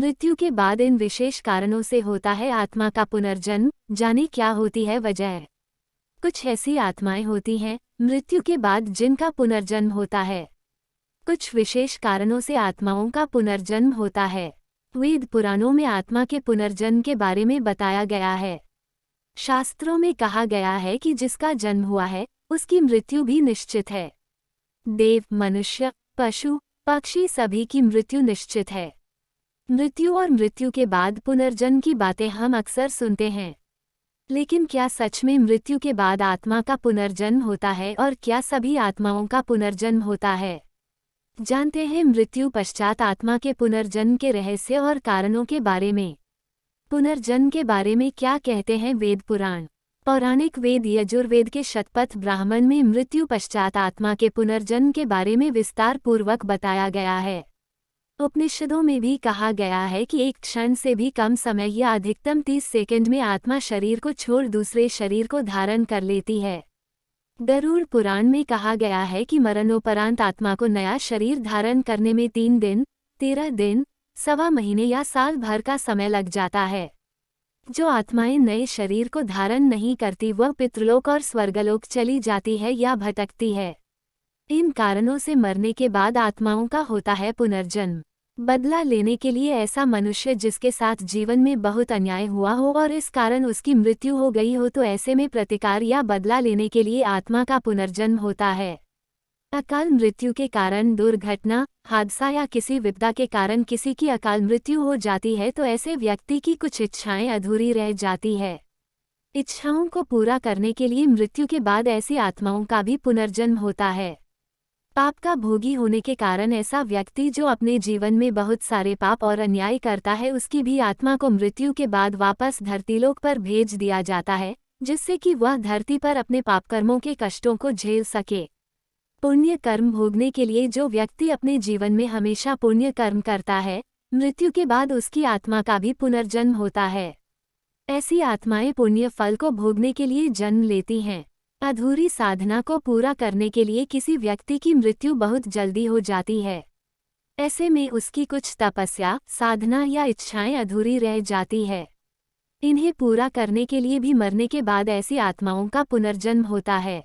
मृत्यु के बाद इन विशेष कारणों से होता है आत्मा का पुनर्जन्म। जाने क्या होती है वजह। कुछ ऐसी आत्माएं होती हैं मृत्यु के बाद जिनका पुनर्जन्म होता है। कुछ विशेष कारणों से आत्माओं का पुनर्जन्म होता है। वेद पुराणों में आत्मा के पुनर्जन्म के बारे में बताया गया है। शास्त्रों में कहा गया है कि जिसका जन्म हुआ है उसकी मृत्यु भी निश्चित है। देव, मनुष्य, पशु, पक्षी सभी की मृत्यु निश्चित है। मृत्यु और मृत्यु के बाद पुनर्जन्म की बातें हम अक्सर सुनते हैं, लेकिन क्या सच में मृत्यु के बाद आत्मा का पुनर्जन्म होता है और क्या सभी आत्माओं का पुनर्जन्म होता है? जानते हैं मृत्यु पश्चात आत्मा के पुनर्जन्म के रहस्य और कारणों के बारे में। पुनर्जन्म के बारे में क्या कहते हैं वेद पुराण। पौराणिक वेद यजुर्वेद के शतपथ ब्राह्मण में मृत्यु पश्चात आत्मा के पुनर्जन्म के बारे में विस्तार पूर्वक बताया गया है। उपनिषदों में भी कहा गया है कि एक क्षण से भी कम समय या अधिकतम 30 सेकंड में आत्मा शरीर को छोड़ दूसरे शरीर को धारण कर लेती है। गरुड़ पुराण में कहा गया है कि मरणोपरांत आत्मा को नया शरीर धारण करने में 3 दिन, 13 दिन, सवा महीने या साल भर का समय लग जाता है। जो आत्माएं नए शरीर को धारण नहीं करती वह पितृलोक और स्वर्गलोक चली जाती है या भटकती है। इन कारणों से मरने के बाद आत्माओं का होता है पुनर्जन्म। बदला लेने के लिए ऐसा मनुष्य जिसके साथ जीवन में बहुत अन्याय हुआ हो और इस कारण उसकी मृत्यु हो गई हो, तो ऐसे में प्रतिकार या बदला लेने के लिए आत्मा का पुनर्जन्म होता है। अकाल मृत्यु के कारण, दुर्घटना, हादसा या किसी विपदा के कारण किसी की अकाल मृत्यु हो जाती है तो ऐसे व्यक्ति की कुछ इच्छाएं अधूरी रह जाती है। इच्छाओं को पूरा करने के लिए मृत्यु के बाद ऐसी आत्माओं का भी पुनर्जन्म होता है। पाप का भोगी होने के कारण ऐसा व्यक्ति जो अपने जीवन में बहुत सारे पाप और अन्याय करता है उसकी भी आत्मा को मृत्यु के बाद वापस धरतीलोक पर भेज दिया जाता है, जिससे कि वह धरती पर अपने पाप कर्मों के कष्टों को झेल सके। पुण्य कर्म भोगने के लिए जो व्यक्ति अपने जीवन में हमेशा पुण्य कर्म करता है, मृत्यु के बाद उसकी आत्मा का भी पुनर्जन्म होता है। ऐसी आत्माएं पुण्य फल को भोगने के लिए जन्म लेती हैं। अधूरी साधना को पूरा करने के लिए किसी व्यक्ति की मृत्यु बहुत जल्दी हो जाती है। ऐसे में उसकी कुछ तपस्या, साधना या इच्छाएं अधूरी रह जाती है। इन्हें पूरा करने के लिए भी मरने के बाद ऐसी आत्माओं का पुनर्जन्म होता है।